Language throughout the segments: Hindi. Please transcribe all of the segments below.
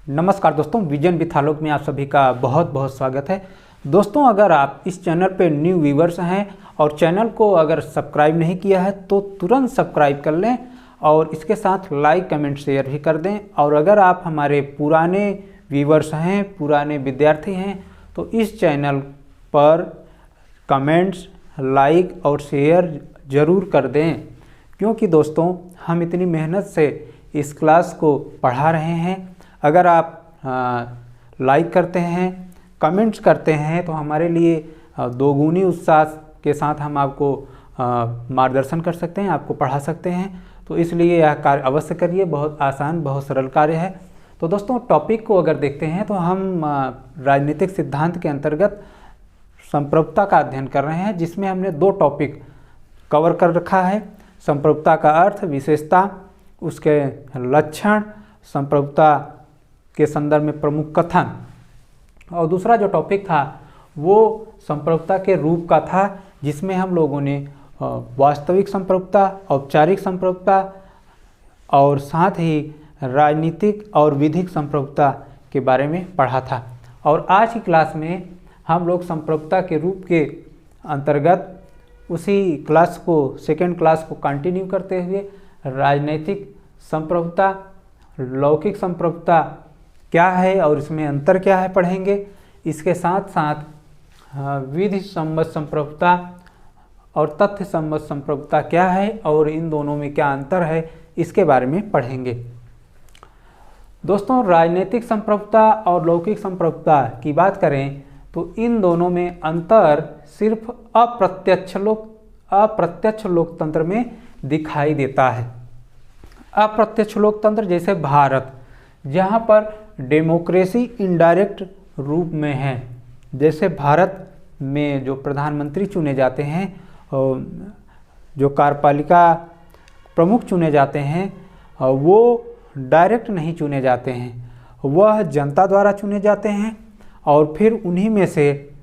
नमस्कार दोस्तों, विजन विथ आलोक में आप सभी का बहुत बहुत स्वागत है। दोस्तों, अगर आप इस चैनल पे न्यू व्यूवर्स हैं और चैनल को अगर सब्सक्राइब नहीं किया है तो तुरंत सब्सक्राइब कर लें और इसके साथ लाइक कमेंट शेयर भी कर दें। और अगर आप हमारे पुराने व्यूवर्स हैं, पुराने विद्यार्थी हैं, तो इस चैनल पर कमेंट्स, लाइक और शेयर ज़रूर कर दें, क्योंकि दोस्तों हम इतनी मेहनत से इस क्लास को पढ़ा रहे हैं। अगर आप लाइक करते हैं, कमेंट्स करते हैं तो हमारे लिए दोगुनी उत्साह के साथ हम आपको मार्गदर्शन कर सकते हैं, आपको पढ़ा सकते हैं। तो इसलिए यह कार्य अवश्य करिए, बहुत आसान, बहुत सरल कार्य है। तो दोस्तों, टॉपिक को अगर देखते हैं तो हम राजनीतिक सिद्धांत के अंतर्गत संप्रभुता का अध्ययन कर रहे हैं, जिसमें हमने 2 टॉपिक कवर कर रखा है। संप्रभुता का अर्थ, विशेषता, उसके लक्षण, संप्रभुता के संदर्भ में प्रमुख कथन, और दूसरा जो टॉपिक था वो संप्रभुता के रूप का था, जिसमें हम लोगों ने वास्तविक संप्रभुता, औपचारिक संप्रभुता और साथ ही राजनीतिक और विधिक संप्रभुता के बारे में पढ़ा था। और आज की क्लास में हम लोग संप्रभुता के रूप के अंतर्गत उसी क्लास को, सेकेंड क्लास को कंटिन्यू करते हुए राजनीतिक संप्रभुता, लौकिक संप्रभुता क्या है और इसमें अंतर क्या है पढ़ेंगे। इसके साथ साथ विधि सम्मत संप्रभुता और तथ्य सम्मत संप्रभुता क्या है और इन दोनों में क्या अंतर है, इसके बारे में पढ़ेंगे। दोस्तों, राजनीतिक संप्रभुता और लौकिक संप्रभुता की बात करें तो इन दोनों में अंतर सिर्फ अप्रत्यक्ष लोकतंत्र में दिखाई देता है। अप्रत्यक्ष लोकतंत्र जैसे भारत, जहाँ पर डेमोक्रेसी इनडायरेक्ट रूप में है, जैसे भारत में जो प्रधानमंत्री चुने जाते हैं, जो कार्यपालिका प्रमुख चुने जाते हैं, वो डायरेक्ट नहीं चुने जाते हैं, वह जनता द्वारा चुने जाते हैं और फिर उन्हीं में से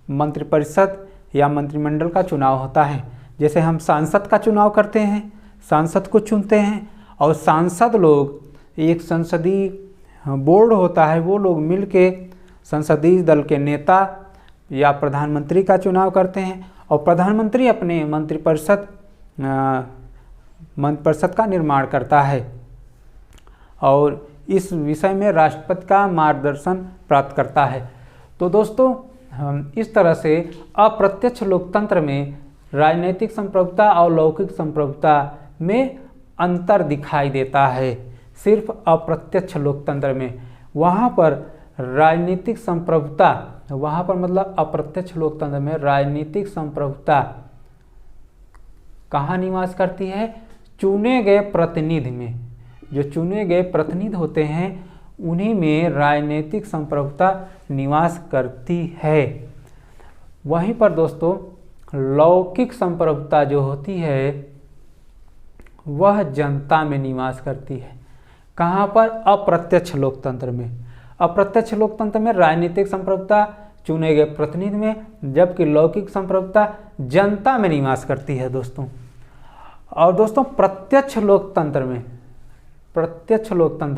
मंत्रिपरिषद या मंत्रिमंडल का चुनाव होता है। जैसे हम सांसद का चुनाव करते हैं, सांसद को चुनते हैं और सांसद लोग, एक संसदीय बोर्ड होता है, वो लोग मिलके संसदीय दल के नेता या प्रधानमंत्री का चुनाव करते हैं और प्रधानमंत्री अपने मंत्रिपरिषद का निर्माण करता है और इस विषय में राष्ट्रपति का मार्गदर्शन प्राप्त करता है। तो दोस्तों, इस तरह से अप्रत्यक्ष लोकतंत्र में राजनीतिक संप्रभुता और लौकिक संप्रभुता में अंतर दिखाई देता है। सिर्फ अप्रत्यक्ष लोकतंत्र में, वहाँ पर राजनीतिक संप्रभुता, वहाँ पर मतलब अप्रत्यक्ष लोकतंत्र में राजनीतिक संप्रभुता कहाँ निवास करती है? चुने गए प्रतिनिधि में। जो चुने गए प्रतिनिधि होते हैं उन्हीं में राजनीतिक संप्रभुता निवास करती है। वहीं पर दोस्तों, लौकिक संप्रभुता जो होती है वह जनता में निवास करती है। कहाँ पर? अप्रत्यक्ष लोकतंत्र में। अप्रत्यक्ष लोकतंत्र में राजनीतिक संप्रभुता चुने गए प्रतिनिधि में, जबकि लौकिक संप्रभुता जनता में निवास करती है दोस्तों। और दोस्तों, प्रत्यक्ष लोकतंत्र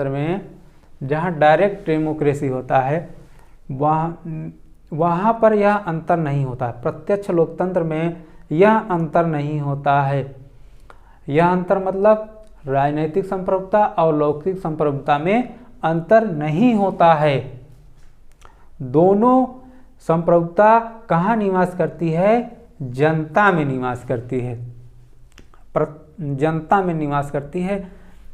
में जहाँ डायरेक्ट डेमोक्रेसी होता है, वहाँ पर यह अंतर नहीं होता है। प्रत्यक्ष लोकतंत्र में यह अंतर नहीं होता है। यह अंतर मतलब राजनीतिक संप्रभुता और लौकिक संप्रभुता में अंतर नहीं होता है। दोनों संप्रभुता कहाँ निवास करती है? जनता में निवास करती है। जनता में निवास करती है।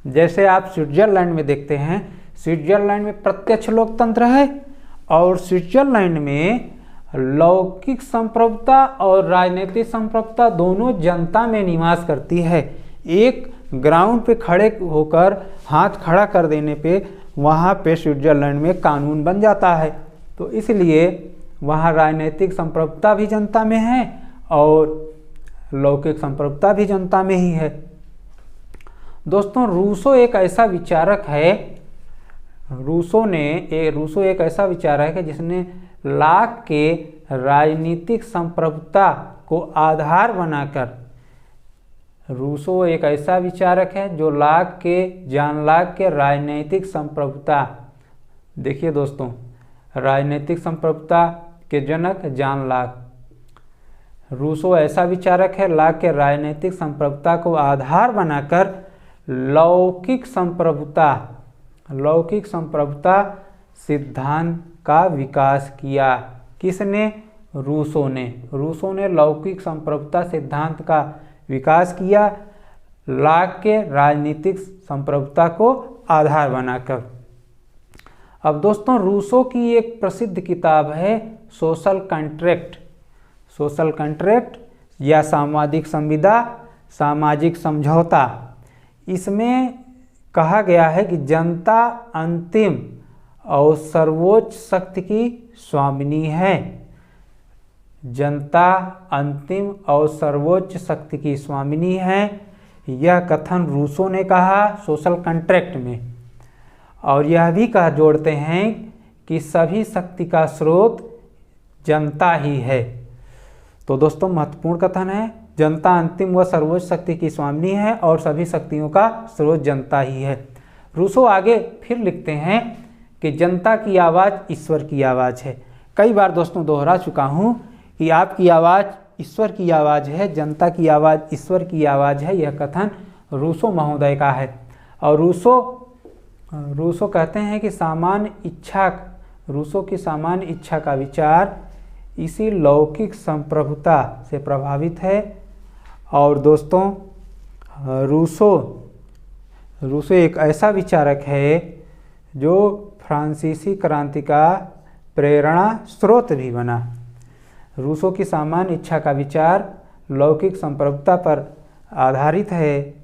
जैसे आप स्विट्जरलैंड में देखते हैं, स्विट्जरलैंड में प्रत्यक्ष लोकतंत्र है और स्विट्जरलैंड में लौकिक संप्रभुता और राजनीतिक संप्रभुता दोनों जनता में निवास करती है। एक ग्राउंड पे खड़े होकर हाथ खड़ा कर देने पे वहाँ पे स्विट्जरलैंड में कानून बन जाता है। तो इसलिए वहाँ राजनीतिक संप्रभुता भी जनता में है और लौकिक संप्रभुता भी जनता में ही है। दोस्तों, रूसो एक ऐसा विचारक है, रूसो एक ऐसा विचारक है जिसने लाक के राजनीतिक संप्रभुता को आधार बनाकर रूसो एक ऐसा विचारक है जो जॉन लॉक के राजनीतिक संप्रभुता, देखिए दोस्तों, राजनीतिक संप्रभुता के जनक जॉन लॉक। रूसो ऐसा विचारक है लॉक के राजनीतिक संप्रभुता को आधार बनाकर लौकिक संप्रभुता सिद्धांत का विकास किया। किसने? रूसो ने लौकिक संप्रभुता सिद्धांत का विकास किया लॉक के राजनीतिक संप्रभुता को आधार बनाकर। अब दोस्तों, रूसो की एक प्रसिद्ध किताब है सोशल कॉन्ट्रैक्ट या सामाजिक संविदा, सामाजिक समझौता। इसमें कहा गया है कि जनता अंतिम और सर्वोच्च शक्ति की स्वामिनी है। जनता अंतिम और सर्वोच्च शक्ति की स्वामिनी है, यह कथन रूसो ने कहा सोशल कॉन्ट्रैक्ट में। और यह भी कहा जोड़ते हैं कि सभी शक्ति का स्रोत जनता ही है। तो दोस्तों, महत्वपूर्ण कथन है, जनता अंतिम व सर्वोच्च शक्ति की स्वामिनी है और सभी शक्तियों का स्रोत जनता ही है। रूसो आगे फिर लिखते हैं कि जनता की आवाज़ ईश्वर की आवाज़ है। कई बार दोस्तों दोहरा चुका हूँ कि आपकी आवाज़ ईश्वर की आवाज़ है, जनता की आवाज़ ईश्वर की आवाज़ है। यह कथन रूसो महोदय का है। और रूसो कहते हैं कि रूसो की सामान्य इच्छा का विचार इसी लौकिक संप्रभुता से प्रभावित है। और दोस्तों, रूसो एक ऐसा विचारक है जो फ्रांसीसी क्रांति का प्रेरणा स्रोत भी बना। रूसो की सामान्य इच्छा का विचार लौकिक संप्रभुता पर आधारित है।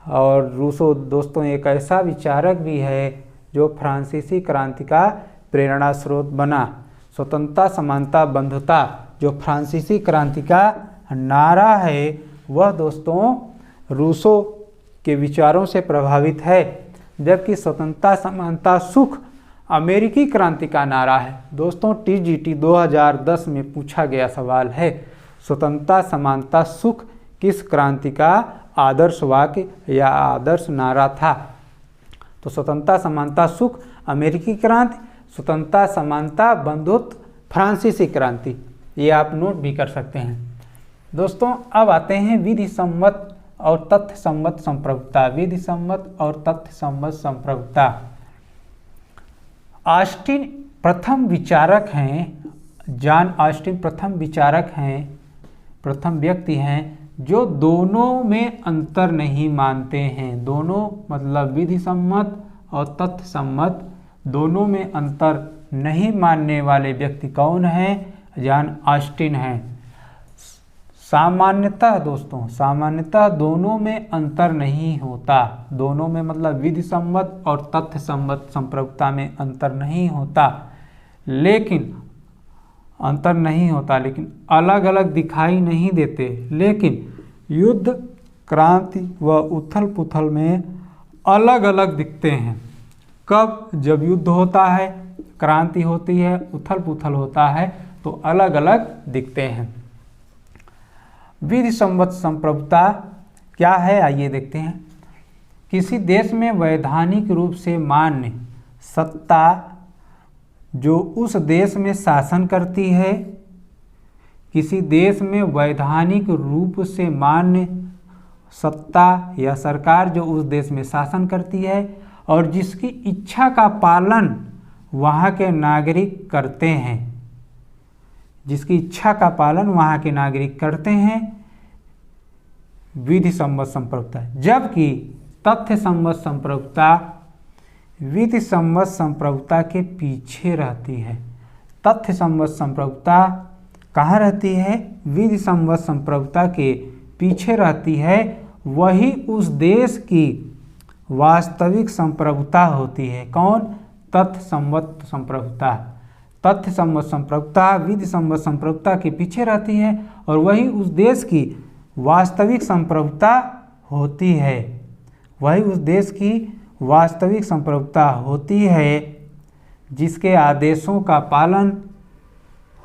और रूसो दोस्तों एक ऐसा विचारक भी है जो फ्रांसीसी क्रांति का प्रेरणा स्रोत बना। स्वतंत्रता, समानता, बंधुता जो फ्रांसीसी क्रांति का नारा है, वह दोस्तों रूसो के विचारों से प्रभावित है। जबकि स्वतंत्रता, समानता, सुख अमेरिकी क्रांति का नारा है। दोस्तों, TGT 2010 में पूछा गया सवाल है, स्वतंत्रता, समानता, सुख किस क्रांति का आदर्श वाक्य या आदर्श नारा था? तो स्वतंत्रता, समानता, सुख अमेरिकी क्रांति, स्वतंत्रता, समानता, बंधुत्व फ्रांसीसी क्रांति। ये आप नोट भी कर सकते हैं। दोस्तों, अब आते हैं विधि सम्मत और तथ्य सम्मत संप्रभुता। विधि सम्मत और तथ्य सम्मत संप्रभुता। ऑस्टिन प्रथम विचारक हैं, जॉन ऑस्टिन प्रथम विचारक हैं, प्रथम व्यक्ति हैं जो दोनों में अंतर नहीं मानते हैं। दोनों मतलब विधि सम्मत और तथ्य सम्मत दोनों में अंतर नहीं मानने वाले व्यक्ति कौन हैं? जॉन ऑस्टिन हैं। सामान्यतः दोस्तों, सामान्यतः दोनों में अंतर नहीं होता। दोनों में मतलब विधि सम्मत और तथ्य सम्मत संप्रभुता में अंतर नहीं होता, लेकिन अलग अलग दिखाई नहीं देते। लेकिन युद्ध, क्रांति व उथल पुथल में अलग अलग दिखते हैं। कब? जब युद्ध होता है, क्रांति होती है, उथल पुथल होता है, तो अलग अलग दिखते हैं। विधि सम्मत संप्रभुता क्या है, आइए देखते हैं। किसी देश में वैधानिक रूप से मान्य सत्ता जो उस देश में शासन करती है, किसी देश में वैधानिक रूप से मान्य सत्ता या सरकार जो उस देश में शासन करती है और जिसकी इच्छा का पालन वहाँ के नागरिक करते हैं, जिसकी इच्छा का पालन वहाँ के नागरिक करते हैं, विधि सम्मत संप्रभुता। जबकि तथ्य सम्मत संप्रभुता विधि सम्मत संप्रभुता के पीछे रहती है। तथ्य सम्मत संप्रभुता कहाँ रहती है? विधि सम्मत संप्रभुता के पीछे रहती है। वही उस देश की वास्तविक संप्रभुता होती है। कौन? तथ्य सम्मत संप्रभुता। तथ्य सम्मत संप्रभुता विधि सम्मत संप्रभुता के पीछे रहती है और वही उस देश की वास्तविक संप्रभुता होती है। वही उस देश की वास्तविक संप्रभुता होती है जिसके आदेशों का पालन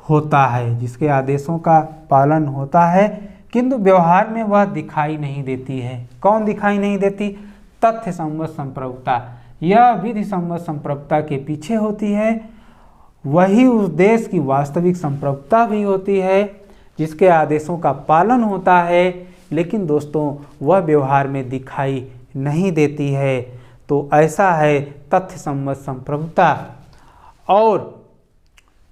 होता है, जिसके आदेशों का पालन होता है किंतु व्यवहार में वह दिखाई नहीं देती है। कौन दिखाई नहीं देती? तथ्य सम्मत संप्रभुता। यह विधि सम्मत संप्रभुता के पीछे होती है, वही उस देश की वास्तविक संप्रभुता भी होती है जिसके आदेशों का पालन होता है, लेकिन दोस्तों वह व्यवहार में दिखाई नहीं देती है। तो ऐसा है तथ्य सम्मत संप्रभुता। और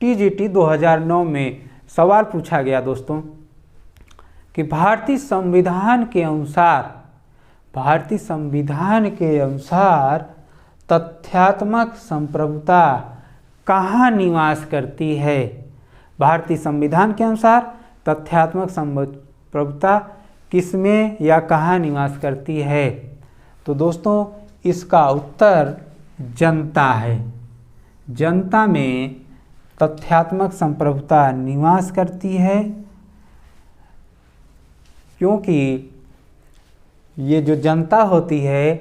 टीजीटी 2009 में सवाल पूछा गया दोस्तों कि भारतीय संविधान के अनुसार तथ्यात्मक संप्रभुता कहाँ निवास करती है? भारतीय संविधान के अनुसार तथ्यात्मक संप्रभुता किसमें या कहाँ निवास करती है? तो दोस्तों इसका उत्तर जनता है। जनता में तथ्यात्मक संप्रभुता निवास करती है, क्योंकि ये जो जनता होती है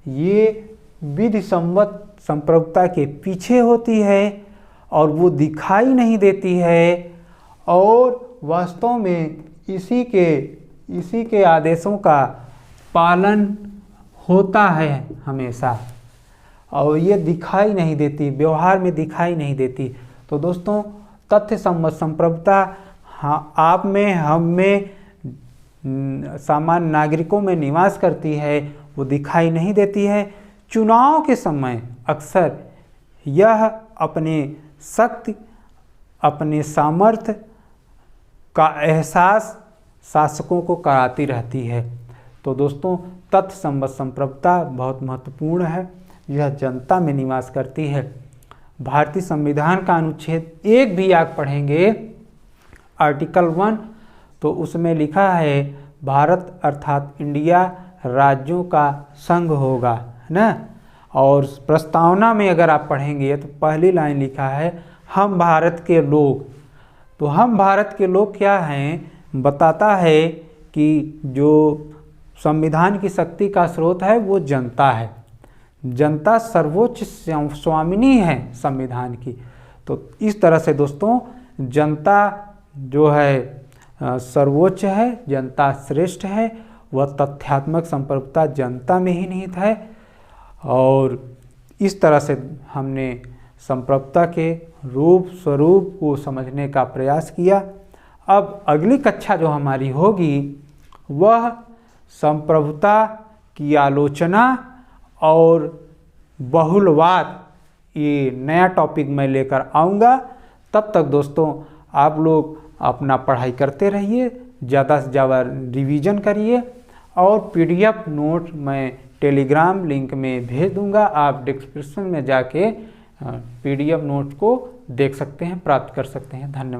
ये विधि सम्मत संप्रभुता के पीछे होती है और वो दिखाई नहीं देती है, और वास्तव में इसी के आदेशों का पालन होता है हमेशा, और ये दिखाई नहीं देती, व्यवहार में दिखाई नहीं देती। तो दोस्तों तथ्य सम्मत संप्रभुता आप में, हम में, सामान्य नागरिकों में निवास करती है, वो दिखाई नहीं देती है। चुनाव के समय अक्सर यह अपने शक्ति, अपने सामर्थ्य का एहसास शासकों को कराती रहती है। तो दोस्तों तथ्य सम्मत संप्रभुता बहुत महत्वपूर्ण है, यह जनता में निवास करती है। भारतीय संविधान का अनुच्छेद 1 भी आप पढ़ेंगे, आर्टिकल 1, तो उसमें लिखा है भारत अर्थात इंडिया राज्यों का संघ होगा, है ना। और प्रस्तावना में अगर आप पढ़ेंगे तो पहली लाइन लिखा है हम भारत के लोग। तो हम भारत के लोग क्या हैं बताता है कि जो संविधान की शक्ति का स्रोत है वो जनता है। जनता सर्वोच्च स्वामिनी है संविधान की। तो इस तरह से दोस्तों जनता जो है सर्वोच्च है, जनता श्रेष्ठ है, वह तथ्यात्मक संप्रभुता जनता में ही निहित है। और इस तरह से हमने संप्रभुता के रूप स्वरूप को समझने का प्रयास किया। अब अगली कक्षा जो हमारी होगी वह संप्रभुता की आलोचना और बहुलवाद, ये नया टॉपिक मैं लेकर आऊँगा। तब तक दोस्तों आप लोग अपना पढ़ाई करते रहिए, ज़्यादा से ज़्यादा रिवीजन करिए, और पीडीएफ नोट मैं टेलीग्राम लिंक में भेज दूंगा। आप डिस्क्रिप्शन में जाके पीडीएफ नोट को देख सकते हैं, प्राप्त कर सकते हैं। धन्यवाद।